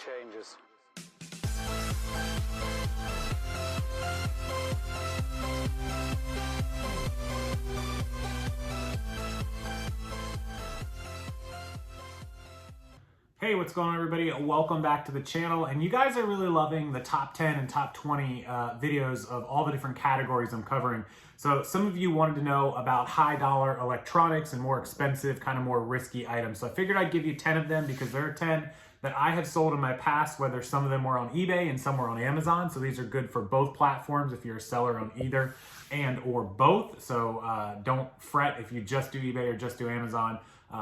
changes. Hey, what's going on, everybody? Welcome back to the channel. And you guys are really loving the top 10 and top 20 videos of all the different categories I'm covering. So some of you wanted to know about high dollar electronics and more expensive, kind of more risky items. So I figured I'd give you 10 of them because there are 10 that I have sold in my past, whether some of them were on eBay and some were on Amazon. So these are good for both platforms if you're a seller on either and or both. So don't fret if you just do eBay or just do Amazon.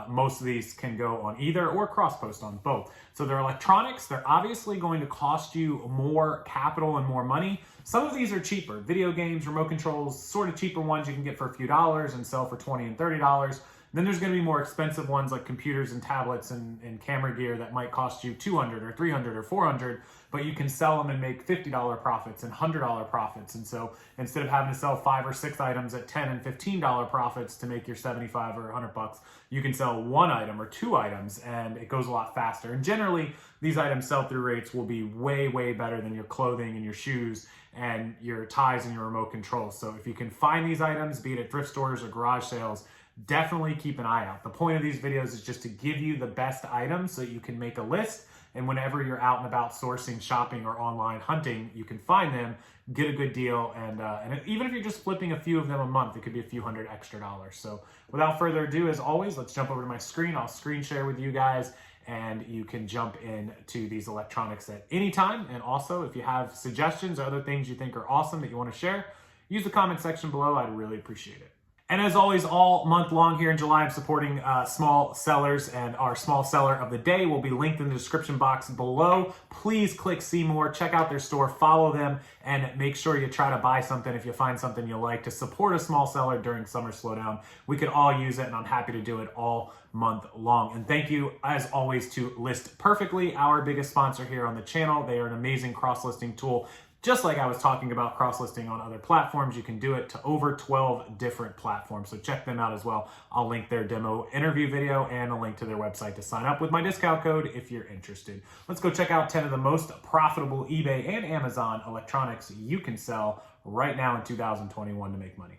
Most of these can go on either or cross-post on both. So they're electronics. They're obviously going to cost you more capital and more money. Some of these are cheaper. Video games, remote controls, sort of cheaper ones you can get for a few dollars and sell for $20 and $30. Then there's going to be more expensive ones like computers and tablets and camera gear that might cost you $200 or $300 or $400, but you can sell them and make $50 profits and $100 profits. And so instead of having to sell 5 or 6 items at $10 and $15 profits to make your 75 or 100 bucks, you can sell 1 item or 2 items and it goes a lot faster. And generally, these items sell-through rates will be way, way better than your clothing and your shoes and your ties and your remote controls. So if you can find these items, be it at thrift stores or garage sales, definitely keep an eye out. The point of these videos is just to give you the best items so you can make a list, and whenever you're out and about sourcing, shopping, or online hunting, you can find them, get a good deal, and even if you're just flipping a few of them a month, it could be a few $100 extra. So without further ado, as always, let's jump over to my screen. I'll screen share with you guys, and you can jump into these electronics at any time. And also, if you have suggestions or other things you think are awesome that you want to share, use the comment section below. I'd really appreciate it. And as always, all month long here in July, I'm supporting small sellers, and our small seller of the day will be linked in the description box below. Please click see more, check out their store, follow them, and make sure you try to buy something if you find something you like to support a small seller during summer slowdown. We could all use it, and I'm happy to do it all month long. And thank you, as always, to List Perfectly, our biggest sponsor here on the channel. They are an amazing cross-listing tool. Just like I was talking about cross-listing on other platforms, you can do it to over 12 different platforms. So check them out as well. I'll link their demo interview video and a link to their website to sign up with my discount code if you're interested. Let's go check out 10 of the most profitable eBay and Amazon electronics you can sell right now in 2021 to make money.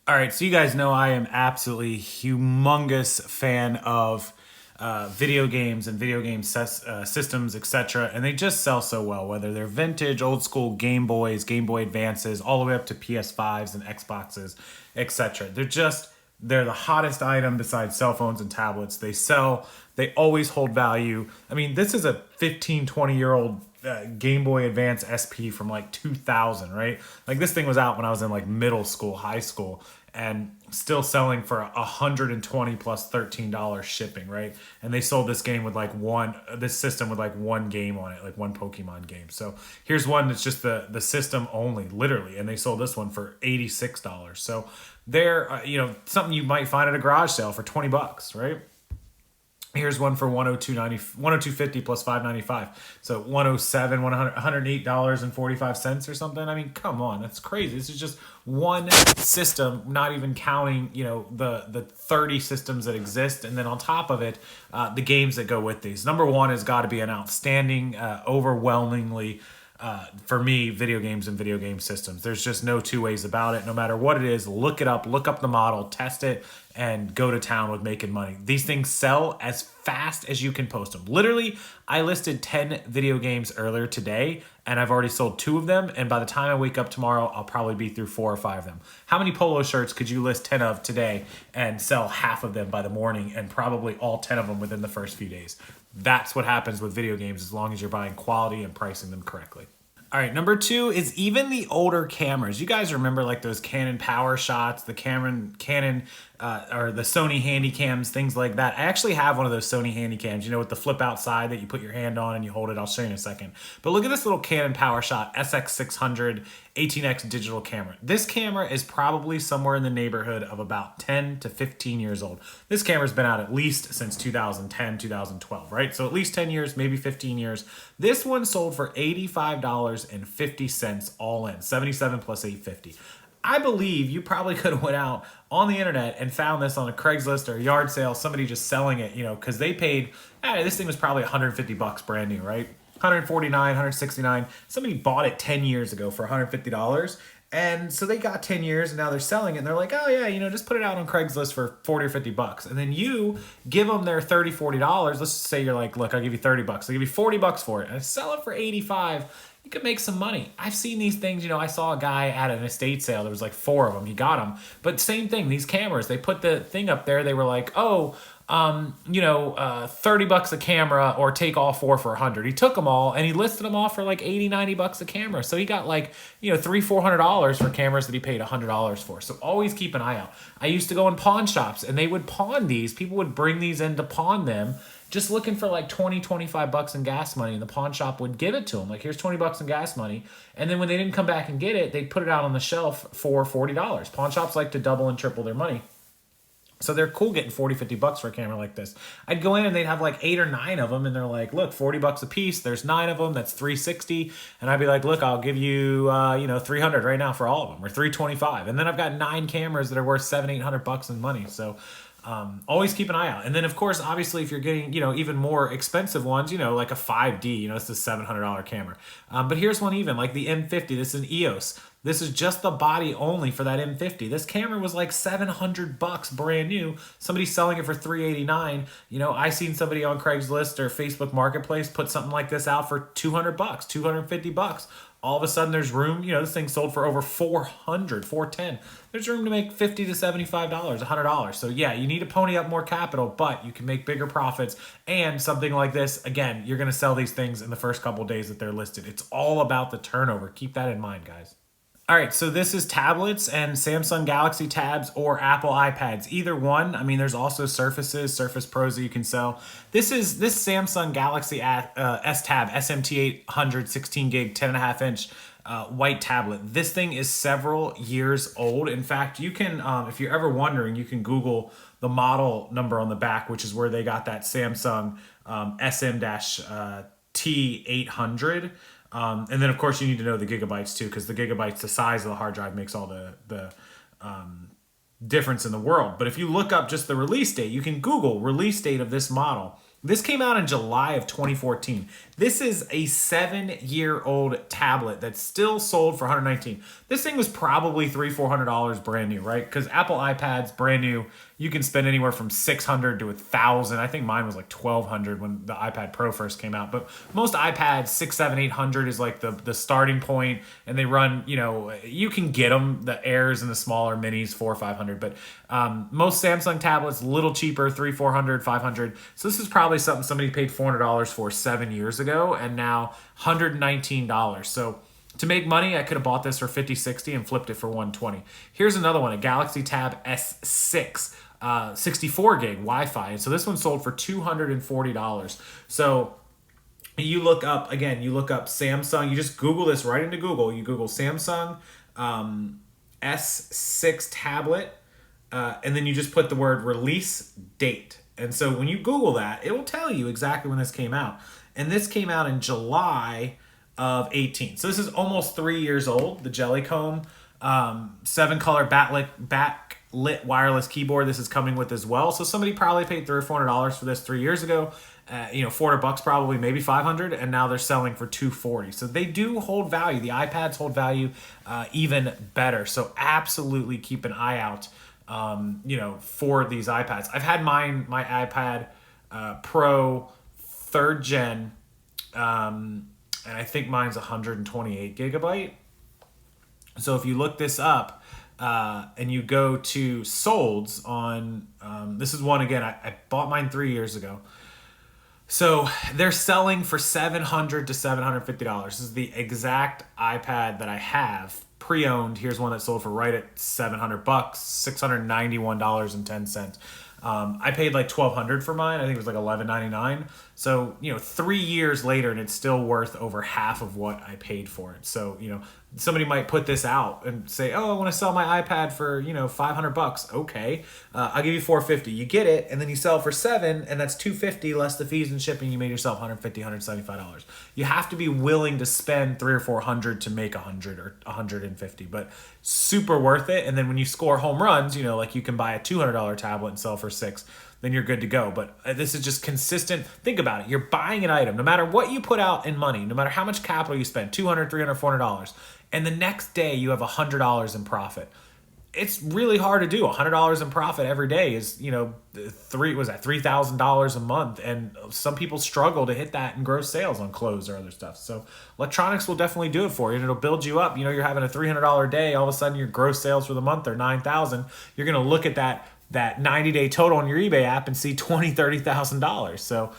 All right, so you guys know I am absolutely humongous fan of video games and video game systems, etc. And they just sell so well, whether they're vintage, old school Game Boys, Game Boy Advances, all the way up to PS5s and Xboxes, etc. They're the hottest item besides cell phones and tablets. They sell, they always hold value. I mean, this is a 15, 20-year-old Game Boy Advance SP from like 2000, right? Like this thing was out when I was in like middle school, high school, and still selling for $120 plus $13 shipping, right? And they sold this game with like this system with like one game on it, like one Pokemon game. So here's one that's just the system only, literally, and they sold this one for $86. So they're something you might find at a garage sale for 20 bucks, right? Here's one for $102.50 plus $5.95. So $108.45 or something. I mean, come on, that's crazy. This is just one system, not even counting, the 30 systems that exist. And then on top of it, the games that go with these. Number one has got to be an outstanding, overwhelmingly, for me, video games and video game systems. There's just no two ways about it. No matter what it is, look it up, look up the model, test it, and go to town with making money. These things sell as fast as you can post them. Literally, I listed 10 video games earlier today, and I've already sold 2 of them, and by the time I wake up tomorrow, I'll probably be through 4 or 5 of them. How many polo shirts could you list 10 of today and sell half of them by the morning, and probably all 10 of them within the first few days? That's what happens with video games as long as you're buying quality and pricing them correctly. All right, number 2 is even the older cameras. You guys remember like those Canon Power Shots, the Canon or the Sony Handycams, things like that. I actually have one of those Sony Handycams, with the flip out side that you put your hand on and you hold it. I'll show you in a second. But look at this little Canon Power Shot SX600 18x digital camera. This camera is probably somewhere in the neighborhood of about 10 to 15 years old. This camera's been out at least since 2010, 2012, right? So at least 10 years, maybe 15 years. This one sold for $85.50 all in, 77 plus 850. I believe you probably could have went out on the internet and found this on a Craigslist or a yard sale, somebody just selling it, because they paid, this thing was probably 150 bucks brand new, right? 149, 169. Somebody bought it 10 years ago for $150. And so they got 10 years and now they're selling it and they're like, oh yeah, just put it out on Craigslist for 40 or 50 bucks. And then you give them their $30, $40. Let's just say you're like, look, I'll give you 30 bucks. I'll give you 40 bucks for it. And I sell it for 85. You could make some money. I've seen these things, I saw a guy at an estate sale. There was like 4 of them. He got them. But same thing, these cameras, they put the thing up there. They were like, 30 bucks a camera or take all 4 for 100. He took them all and he listed them off for like 80, 90 bucks a camera. So he got like, $300-$400 for cameras that he paid $100 for. So always keep an eye out. I used to go in pawn shops and they would pawn these. People would bring these in to pawn them, just looking for like 20, 25 bucks in gas money. And the pawn shop would give it to them. Like, here's 20 bucks in gas money. And then when they didn't come back and get it, they'd put it out on the shelf for $40. Pawn shops like to double and triple their money. So they're cool getting 40, 50 bucks for a camera like this. I'd go in and they'd have like 8 or 9 of them and they're like, look, 40 bucks a piece. There's 9 of them. That's $360. And I'd be like, look, I'll give you, 300 right now for all of them, or 325. And then I've got 9 cameras that are worth 700, 800 bucks in money. So always keep an eye out. And then of course, obviously if you're getting, even more expensive ones, like a 5D, it's a $700 camera. But here's one even like the M50, this is an EOS. This is just the body only for that M50. This camera was like 700 bucks brand new. Somebody's selling it for 389. I seen somebody on Craigslist or Facebook Marketplace put something like this out for 200 bucks, 250 bucks. All of a sudden there's room, this thing sold for over 410. There's room to make $50 to $75, $100. So yeah, you need to pony up more capital, but you can make bigger profits. And something like this, again, you're going to sell these things in the first couple of days that they're listed. It's all about the turnover. Keep that in mind, guys. All right, so this is tablets and Samsung Galaxy Tabs or Apple iPads. Either one. I mean, there's also Surfaces, Surface Pros that you can sell. This Samsung Galaxy S-Tab SMT 800 16 gig 10.5 inch white tablet. This thing is several years old. In fact, you can, if you're ever wondering, you can Google the model number on the back, which is where they got that Samsung SM-T800. And then of course you need to know the gigabytes too, because the gigabytes, the size of the hard drive makes all the difference in the world. But if you look up just the release date, you can Google release date of this model. This came out in July of 2014. This is a 7-year-old tablet that's still sold for $119. This thing was probably $300-$400 brand new, right? Because Apple iPads, brand new, you can spend anywhere from $600 to $1,000. I think mine was like $1,200 when the iPad Pro first came out. But most iPads, $600, $700, $800 is like the starting point, and they run, you can get them, the Airs and the smaller minis, $400 or $500. But most Samsung tablets, a little cheaper, $300, $400, $500. So this is probably something somebody paid $400 for 7 years ago, and now $119. So to make money, I could have bought this for $50, $60 and flipped it for $120. Here's another one, a Galaxy Tab S6. 64 gig Wi-Fi. And so this one sold for $240. So you look up, again, you look up Samsung, you just Google this right into Google. You Google Samsung S6 tablet, and then you just put the word release date. And so when you Google that, it will tell you exactly when this came out. And this came out in July of 18. So this is almost 3 years old, the Jellycomb 7-color backlit wireless keyboard this is coming with as well. So somebody probably paid $300 or $400 for this 3 years ago. $400 probably, maybe $500, and now they're selling for $240. So they do hold value. The iPads hold value even better. So absolutely keep an eye out, for these iPads. I've had my iPad Pro 3rd gen, and I think mine's 128 gigabyte. So if you look this up and you go to solds on, this is one again, I bought mine 3 years ago. So they're selling for $700 to $750. This is the exact iPad that I have pre-owned. Here's one that sold for right at $700, $691.10. I paid like $1,200 for mine. I think it was like $11.99. So, 3 years later, and it's still worth over half of what I paid for it. So, somebody might put this out and say, oh, I want to sell my iPad for, $500. Okay. I'll give you $450. You get it, and then you sell it for $700, and that's $250 less the fees and shipping. You made yourself $150, $175. You have to be willing to spend $300 or $400 to make $100 or $150, but super worth it. And then when you score home runs, like you can buy a $200 tablet and sell for $600. then you're good to go. But this is just consistent. Think about it. You're buying an item, no matter what you put out in money, no matter how much capital you spend, $200, $300, $400, and the next day you have $100 in profit. It's really hard to do. $100 in profit every day is, $3,000 a month. And some people struggle to hit that in gross sales on clothes or other stuff. So electronics will definitely do it for you, and it'll build you up. You're having a $300 day. All of a sudden your gross sales for the month are $9,000. You're going to look at that 90-day total on your eBay app and see $20,000, $30,000. So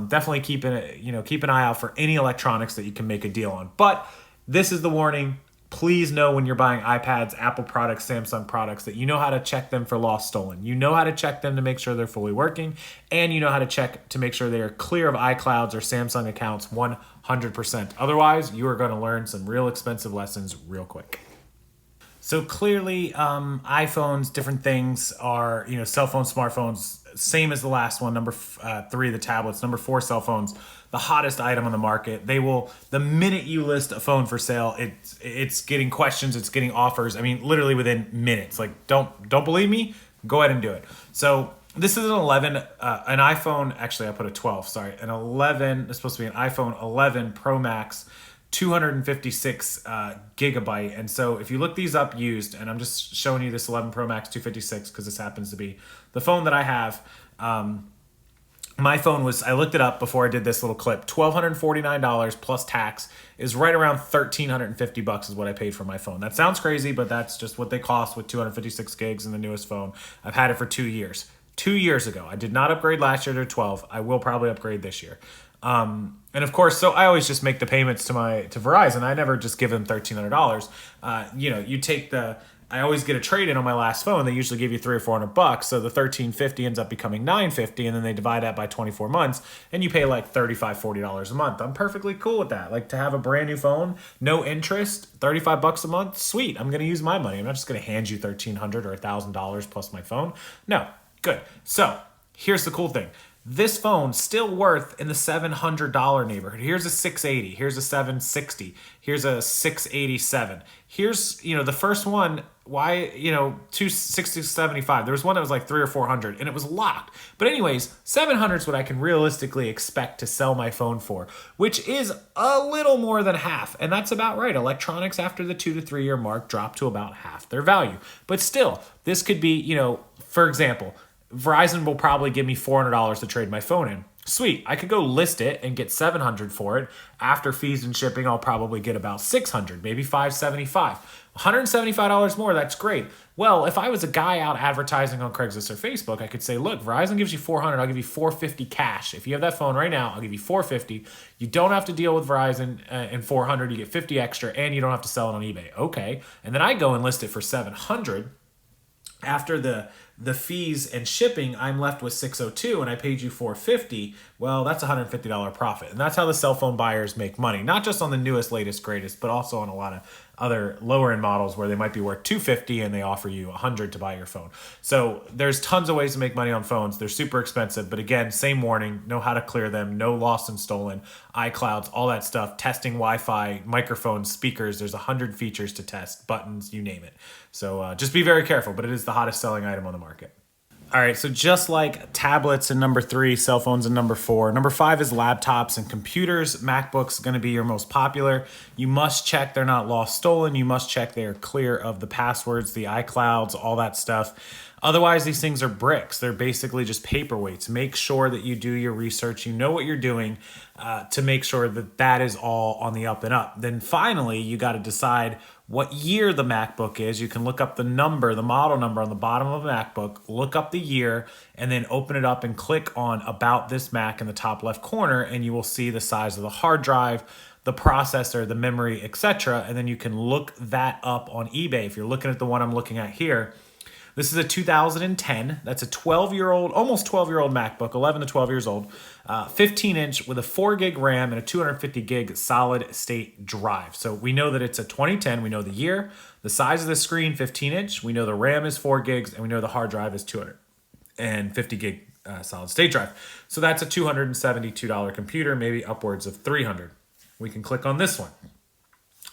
definitely keep an eye out for any electronics that you can make a deal on. But this is the warning. Please know when you're buying iPads, Apple products, Samsung products, that you know how to check them for lost, stolen. You know how to check them to make sure they're fully working, and you know how to check to make sure they are clear of iClouds or Samsung accounts 100%. Otherwise, you are going to learn some real expensive lessons real quick. So clearly, iPhones, different things are, cell phones, smartphones, same as the last one, number 3, the tablets, number 4, cell phones, the hottest item on the market. The minute you list a phone for sale, it's getting questions, it's getting offers. I mean, literally within minutes. Like, don't believe me? Go ahead and do it. So this is an 11, an iPhone, actually I put a 12, sorry, an 11, it's supposed to be an iPhone 11 Pro Max, 256 gigabyte. And so if you look these up used, and I'm just showing you this 11 Pro Max 256 because this happens to be the phone that I have. My phone was, I looked it up before I did this little clip, $1,249 plus tax is right around $1,350 is what I paid for my phone. That sounds crazy, but that's just what they cost with 256 gigs in the newest phone. I've had it for 2 years. 2 years ago. I did not upgrade last year to 12. I will probably upgrade this year. And of course, so I always just make the payments to Verizon. I never just give them $1,300. You take I always get a trade-in on my last phone. They usually give you $300 or $400. So the $1,350 ends up becoming $950, and then they divide that by 24 months, and you pay like $35, $40 a month. I'm perfectly cool with that. Like, to have a brand new phone, no interest, $35 a month, sweet. I'm going to use my money. I'm not just going to hand you $1,300 or $1,000 plus my phone. No, good. So here's the cool thing. This phone still worth in the $700 neighborhood. Here's a 680. Here's a 760. Here's a 687. Here's, the first one, why, 260, 75. There was one that was like 300 or 400 and it was locked. But anyways, 700 is what I can realistically expect to sell my phone for, which is a little more than half. And that's about right. Electronics after the 2 to 3 year mark drop to about half their value. But still, this could be, for example, Verizon will probably give me $400 to trade my phone in. Sweet, I could go list it and get $700 for it. After fees and shipping, I'll probably get about $600, maybe $575. $175 more, that's great. Well, if I was a guy out advertising on Craigslist or Facebook, I could say, look, Verizon gives you $400, I'll give you $450 cash. If you have that phone right now, I'll give you $450. You don't have to deal with Verizon and $400, you get $50 extra, and you don't have to sell it on eBay. Okay, and then I go and list it for $700. After the fees and shipping, I'm left with $602 and I paid you $450. Well, that's $150 profit. And that's how the cell phone buyers make money, not just on the newest, latest, greatest, but also on a lot of other lower end models where they might be worth $250 and they offer you $100 to buy your phone. So there's tons of ways to make money on phones. They're super expensive, but again, same warning, know how to clear them, no lost and stolen, iClouds, all that stuff, testing Wi-Fi, microphones, speakers. There's 100 features to test, buttons, you name it. So just be very careful, but it is the hottest selling item on the market. All right, so just like tablets in number 3, cell phones in number 4, number 5 is laptops and computers. MacBooks going to be your most popular. You must check they're not lost, stolen. You must check they are clear of the passwords, the iClouds, all that stuff. Otherwise, these things are bricks. They're basically just paperweights. Make sure that you do your research. You know what you're doing to make sure that that is all on the up and up. Then finally, you got to decide what year the MacBook is. You can look up the number, the model number on the bottom of a MacBook, look up the year, and then open it up and click on About This Mac in the top left corner, and you will see the size of the hard drive, the processor, the memory, etc. And then you can look that up on eBay. If you're looking at the one I'm looking at here, this is a 2010. That's a 12-year-old, almost 12-year-old MacBook, 11 to 12 years old, 15-inch with a 4 gig RAM and a 250 gig solid state drive. So we know that it's a 2010. We know the year, the size of the screen, 15-inch. We know the RAM is 4 gigs, and we know the hard drive is 250 gig solid state drive. So that's a $272 computer, maybe upwards of $300. We can click on this one.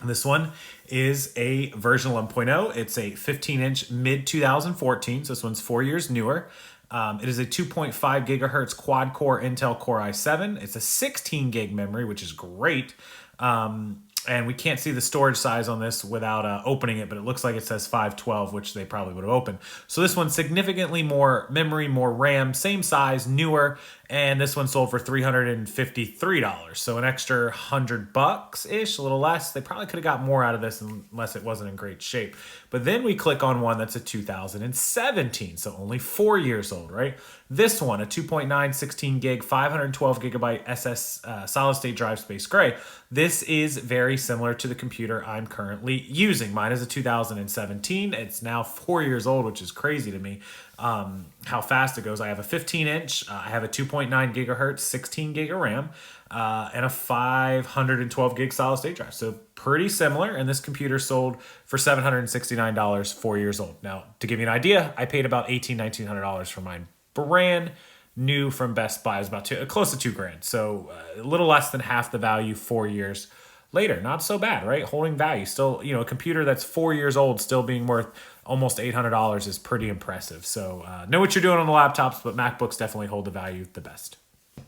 This one is a version 11.0. It's a 15-inch mid-2014, so this one's 4 years newer. It is a 2.5 gigahertz quad core Intel Core i7. It's a 16 gig memory, which is great. And we can't see the storage size on this without opening it, but it looks like it says 512, which they probably would have opened. So this one's significantly more memory, more RAM, same size, newer, and this one sold for $353. So an extra $100-ish, a little less. They probably could have got more out of this unless it wasn't in great shape. But then we click on one that's a 2017, so only 4 years old, right? This one, a 2.9, 16 gig, 512 gigabyte SS solid state drive space gray. This is very similar to the computer I'm currently using. Mine is a 2017. It's now 4 years old, which is crazy to me. How fast it goes. I have a 15-inch. I have a 2.9 gigahertz, 16 gig of RAM, and a 512 gig solid state drive. So pretty similar. And this computer sold for $769, 4 years old. Now, to give you an idea, I paid about $1,800, $1,900 for mine. Brand new from Best Buy. It was about close to $2,000. So a little less than half the value 4 years later. Not so bad, right? Holding value. Still, a computer that's 4 years old still being worth almost $800 is pretty impressive. So know what you're doing on the laptops, but MacBooks definitely hold the value the best.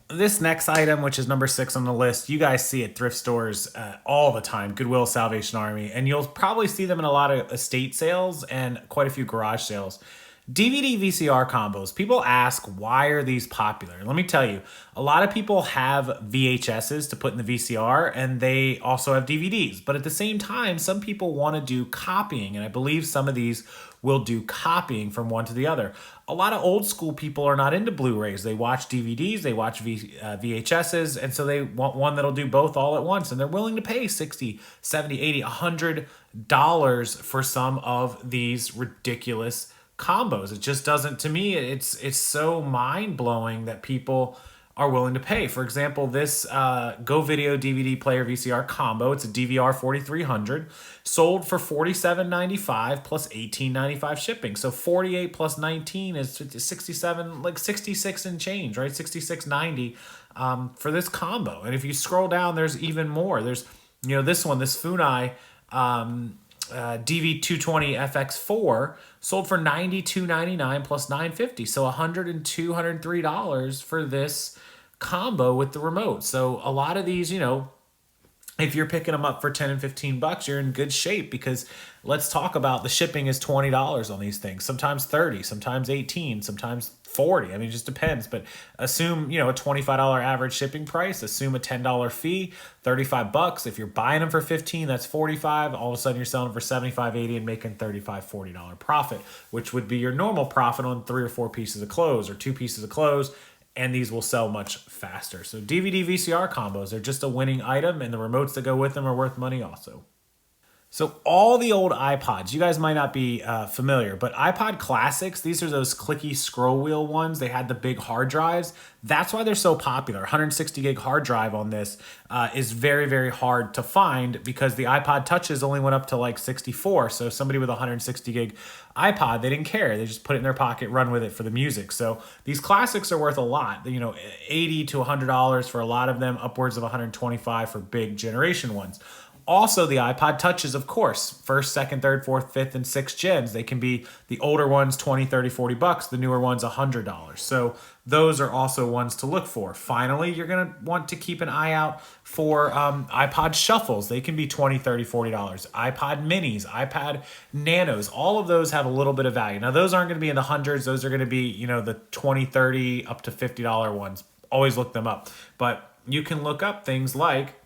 This next item, which is number 6 on the list, you guys see at thrift stores all the time, Goodwill, Salvation Army, and you'll probably see them in a lot of estate sales and quite a few garage sales. DVD VCR combos. People ask, why are these popular? Let me tell you, a lot of people have VHSs to put in the VCR, and they also have DVDs. But at the same time, some people want to do copying, and I believe some of these will do copying from one to the other. A lot of old school people are not into Blu-rays. They watch DVDs, they watch VHSs, and so they want one that'll do both all at once, and they're willing to pay $60, $70, $80, $100 for some of these ridiculous combos. It just doesn't, to me, it's so mind-blowing that people are willing to pay. For example, this Go Video DVD player VCR combo, it's a DVR 4300, sold for $47.95 plus $18.95 shipping. So 48 plus 19 is 67, like 66 and change, right? 66.90 for this combo. And if you scroll down, there's even more. There's, this one, this Funai DV220 FX4 sold for $92.99 plus $9.50. So $102, $103 for this combo with the remote. So a lot of these, if you're picking them up for 10 and 15 bucks, you're in good shape, because let's talk about the shipping is $20 on these things. Sometimes 30, sometimes 18, sometimes 40. I mean, it just depends, but assume, a $25 average shipping price, assume a $10 fee, 35 bucks. If you're buying them for 15, that's 45. All of a sudden you're selling them for 75, 80 and making $35, $40 profit, which would be your normal profit on 3 or 4 pieces of clothes or 2 pieces of clothes. And these will sell much faster. So DVD VCR combos are just a winning item, and the remotes that go with them are worth money also. So all the old iPods, you guys might not be familiar, but iPod Classics, these are those clicky scroll wheel ones. They had the big hard drives. That's why they're so popular. 160 gig hard drive on this is very, very hard to find, because the iPod Touches only went up to like 64. So somebody with a 160 gig iPod, they didn't care. They just put it in their pocket, run with it for the music. So these classics are worth a lot, $80 to $100 for a lot of them, upwards of $125 for big generation ones. Also, the iPod Touches, of course, 1st, 2nd, 3rd, 4th, 5th, and 6th gens. They can be the older ones, 20, 30, 40 bucks. The newer ones, $100. So those are also ones to look for. Finally, you're going to want to keep an eye out for iPod Shuffles. They can be $20, $30, $40. iPod Minis, iPad Nanos, all of those have a little bit of value. Now, those aren't going to be in the hundreds. Those are going to be, the 20, 30, up to $50 ones. Always look them up. But you can look up things like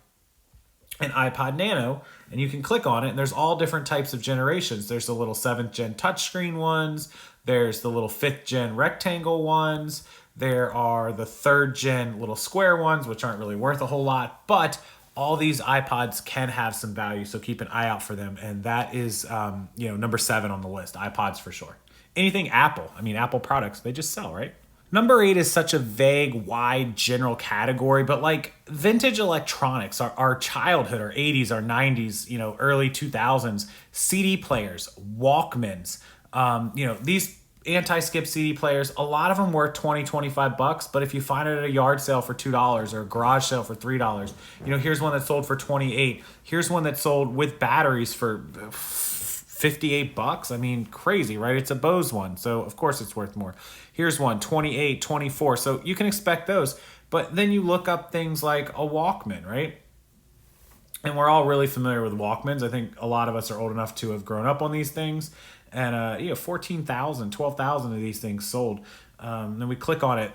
an iPod Nano, and you can click on it, and there's all different types of generations. There's the little 7th gen touchscreen ones. There's the little 5th gen rectangle ones. There are the 3rd gen little square ones, which aren't really worth a whole lot, but all these iPods can have some value, so keep an eye out for them. And that is, number 7 on the list, iPods for sure. Anything Apple, Apple products, they just sell, right? Number 8 is such a vague, wide, general category, but like vintage electronics, our childhood, our 80s, our 90s, early 2000s, CD players, Walkmans, these anti-skip CD players, a lot of them worth 20, 25 bucks, but if you find it at a yard sale for $2 or a garage sale for $3, here's one that sold for 28. Here's one that sold with batteries for 58 bucks. I mean, crazy, right? It's a Bose one, so of course it's worth more. Here's one, 28, 24. So you can expect those. But then you look up things like a Walkman, right? And we're all really familiar with Walkmans. I think a lot of us are old enough to have grown up on these things. And 14,000, 12,000 of these things sold. Then we click on it,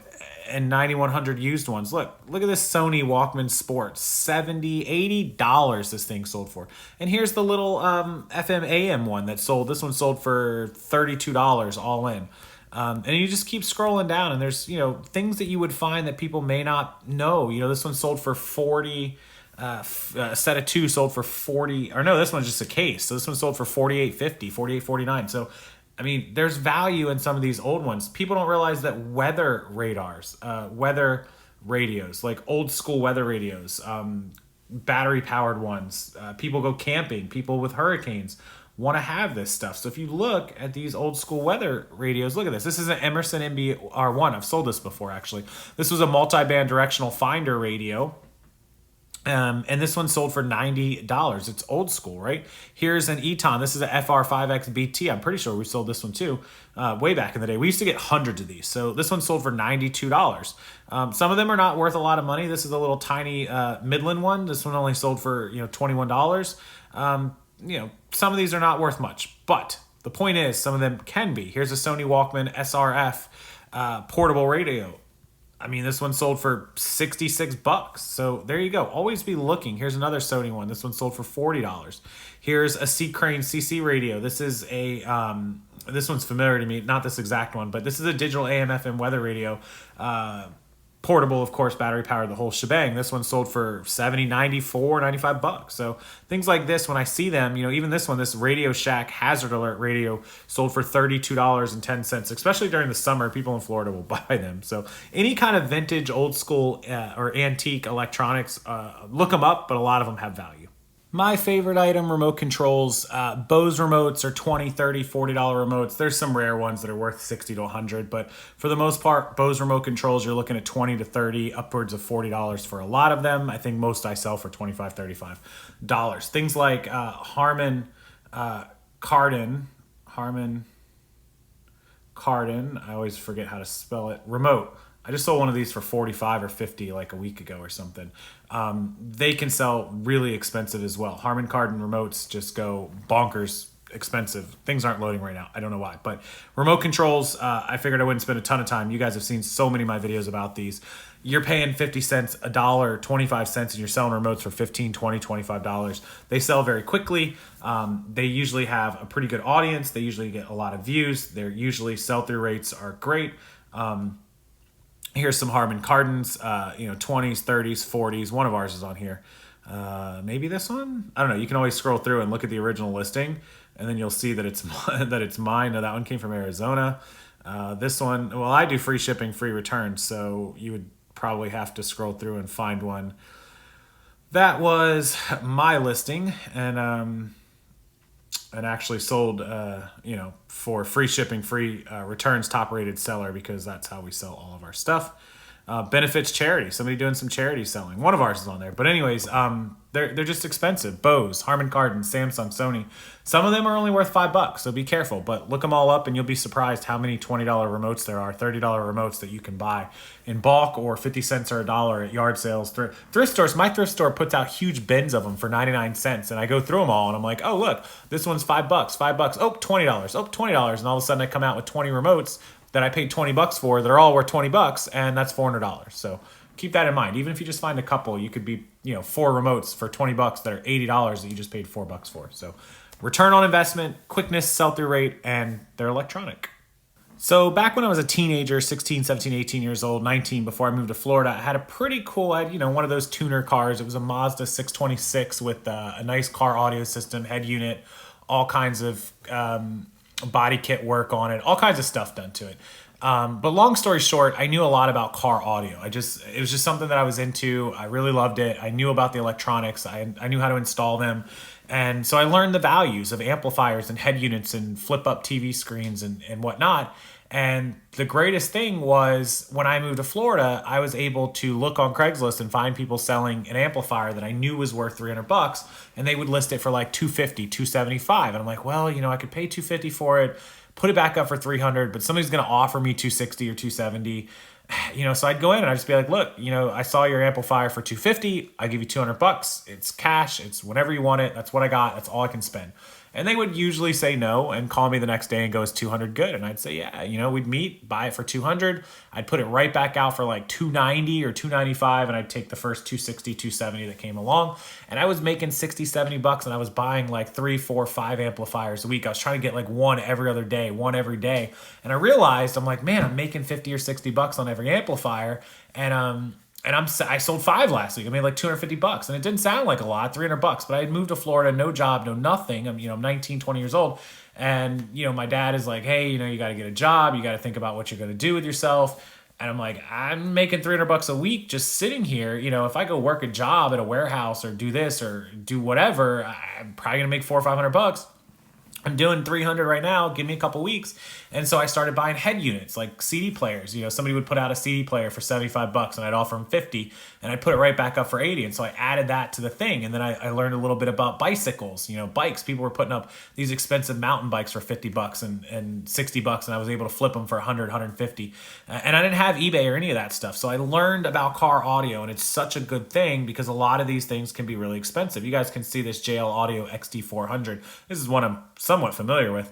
and 9,100 used ones. Look at this Sony Walkman Sport, $70, $80 this thing sold for. And here's the little FM AM one that sold. This one sold for $32 all in. And you just keep scrolling down, and there's, things that you would find that people may not know. This one sold for 40. A set of two sold for 40, or no, this one's just a case. So this one sold for 48.50, 48.49. So, I mean, there's value in some of these old ones. People don't realize that weather radars, weather radios, like old school weather radios, battery powered ones, people go camping, people with hurricanes want to have this stuff. So if you look at these old school weather radios, look at this. This is an Emerson MBR1. I've sold this before, actually. This was a multi-band directional finder radio. And this one sold for $90. It's old school, right? Here's an Eton. This is a FR5X BT. I'm pretty sure we sold this one too, way back in the day. We used to get hundreds of these. So this one sold for $92. Some of them are not worth a lot of money. This is a little tiny Midland one. This one only sold for $21. Some of these are not worth much, but the point is some of them can be. Here's a Sony Walkman SRF portable radio. I mean, this one sold for 66 bucks. So there you go. Always be looking. Here's another Sony one. This one sold for $40. Here's a C Crane CC radio. This is a, this one's familiar to me, not this exact one, but this is a digital AM FM weather radio. Portable, of course, battery powered, the whole shebang. This one sold for 70, 94, 95 bucks. So things like this, when I see them, even this one, this Radio Shack Hazard Alert radio sold for $32.10, especially during the summer. People in Florida will buy them. So any kind of vintage, old school, or antique electronics, look them up, but a lot of them have value. My favorite item, remote controls. Bose remotes are $20, $30, $40 remotes. There's some rare ones that are worth $60 to $100, but for the most part, Bose remote controls, you're looking at $20 to $30, upwards of $40 for a lot of them. I think most I sell for $25, $35. Things like Harman Kardon, I always forget how to spell it, remote. I just sold one of these for 45 or 50 like a week ago or something. They can sell really expensive as well. Harman Kardon remotes just go bonkers expensive. Things aren't loading right now. I don't know why. But remote controls, I figured I wouldn't spend a ton of time. You guys have seen so many of my videos about these. You're paying 50 cents, $1, 25 cents, and you're selling remotes for $15, $20, $25. They sell very quickly. They usually have a pretty good audience. They usually get a lot of views. Their usually sell-through rates are great. Here's some Harman Kardons, 20s, 30s, 40s. One of ours is on here. Maybe this one? I don't know. You can always scroll through and look at the original listing, and then you'll see that it's that it's mine. No, that one came from Arizona. This one, well, I do free shipping, free returns, so you would probably have to scroll through and find one. That was my listing, and actually sold, for free shipping, free returns, top-rated seller, because that's how we sell all of our stuff. Benefits charity. Somebody doing some charity selling. One of ours is on there. But anyways, they're just expensive. Bose, Harman Kardon, Samsung, Sony. Some of them are only worth $5, so be careful. But look them all up, and you'll be surprised how many $20 remotes there are, $30 remotes that you can buy in bulk, or 50 cents or $1 at yard sales. Thrift stores. My thrift store puts out huge bins of them for 99 cents, and I go through them all, and I'm like, oh, look, this one's $5, $5. Oh, $20. Oh, $20. And all of a sudden I come out with 20 remotes that I paid $20 for. They're all worth $20, and that's $400. So keep that in mind. Even if you just find a couple, you could be, 4 remotes for $20 that are $80 that you just paid $4 for. So return on investment, quickness, sell-through rate, and they're electronic. So back when I was a teenager, 16, 17, 18 years old, 19, before I moved to Florida, I had a pretty cool, one of those tuner cars. It was a Mazda 626 with a nice car audio system, head unit, all kinds of body kit work on it, all kinds of stuff done to it. But long story short, I knew a lot about car audio. It was just something that I was into. I really loved it. I knew about the electronics. I knew how to install them. And so I learned the values of amplifiers and head units and flip up TV screens and whatnot. And the greatest thing was when I moved to Florida, I was able to look on Craigslist and find people selling an amplifier that I knew was worth $300, and they would list it for like $250, $275. And I'm like, well, I could pay $250 for it, put it back up for $300, but somebody's going to offer me $260 or $270. So I'd go in and I'd just be like, look, I saw your amplifier for $250. I give you $200. It's cash. It's whenever you want it. That's what I got. That's all I can spend. And they would usually say no and call me the next day and go, is $200 good? And I'd say, yeah, we'd meet, buy it for $200. I'd put it right back out for like $290 or $295. And I'd take the first $260, $270 that came along. And I was making $60, $70 and I was buying like 3, 4, 5 amplifiers a week. I was trying to get like one every other day, one every day. And I realized, I'm like, man, I'm making 50 or $60 on every amplifier. And I sold 5 last week. I made like $250, and it didn't sound like a lot, $300. But I had moved to Florida, no job, no nothing. I'm 19, 20 years old, and my dad is like, hey, you got to get a job. You got to think about what you're going to do with yourself. And I'm like, I'm making $300 a week just sitting here. If I go work a job at a warehouse or do this or do whatever, I'm probably gonna make $400 or $500. I'm doing 300 right now. Give me a couple weeks. And so I started buying head units, like CD players. Somebody would put out a CD player for $75 and I'd offer them 50 and I'd put it right back up for 80. And so I added that to the thing. And then I learned a little bit about bicycles, bikes. People were putting up these expensive mountain bikes for $50 and $60, and I was able to flip them for 100, 150. And I didn't have eBay or any of that stuff. So I learned about car audio, and it's such a good thing because a lot of these things can be really expensive. You guys can see this JL Audio XT400. This is one I'm somewhat familiar with.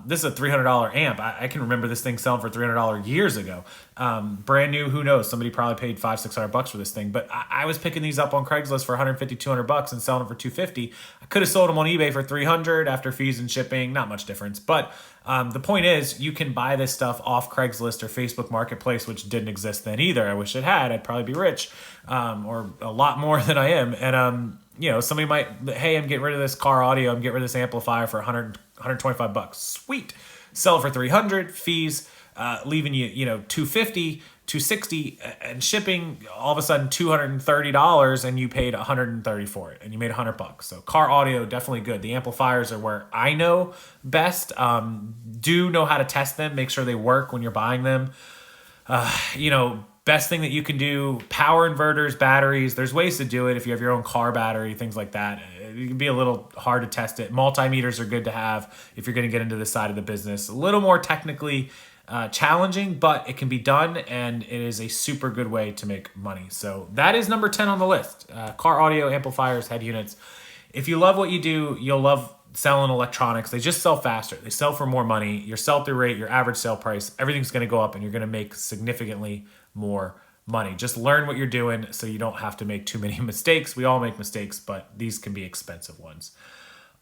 This is a $300 amp. I can remember this thing selling for $300 years ago. Brand new, who knows? Somebody probably paid $500, $600 for this thing. But I was picking these up on Craigslist for $150, $200 and selling them for $250. I could have sold them on eBay for $300 after fees and shipping. Not much difference. But the point is, you can buy this stuff off Craigslist or Facebook Marketplace, which didn't exist then either. I wish it had. I'd probably be rich, or a lot more than I am. And somebody might, hey, I'm getting rid of this car audio. I'm getting rid of this amplifier for $125. Sweet. Sell it for $300, fees, leaving you, $250, $260, and shipping, all of a sudden $230, and you paid $130 for it, and you made $100. So car audio, definitely good. The amplifiers are where I know best. Do know how to test them, make sure they work when you're buying them. Best thing that you can do, power inverters, batteries. There's ways to do it if you have your own car battery, things like that. It can be a little hard to test it. Multimeters are good to have if you're going to get into this side of the business. A little more technically challenging, but it can be done, and it is a super good way to make money. So that is number 10 on the list. Car audio, amplifiers, head units. If you love what you do, you'll love selling electronics. They just sell faster. They sell for more money. Your sell-through rate, your average sale price, everything's going to go up, and you're going to make significantly more money. Just learn what you're doing so you don't have to make too many mistakes. We all make mistakes, but these can be expensive ones.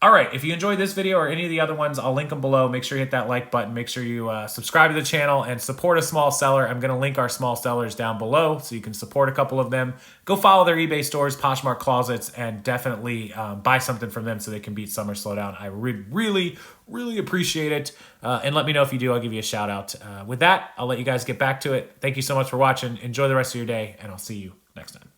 All right, if you enjoyed this video or any of the other ones, I'll link them below. Make sure you hit that like button. Make sure you subscribe to the channel and support a small seller. I'm going to link our small sellers down below so you can support a couple of them. Go follow their eBay stores, Poshmark Closets, and definitely buy something from them so they can beat Summer Slowdown. I really appreciate it. And let me know if you do. I'll give you a shout out. With that, I'll let you guys get back to it. Thank you so much for watching. Enjoy the rest of your day, and I'll see you next time.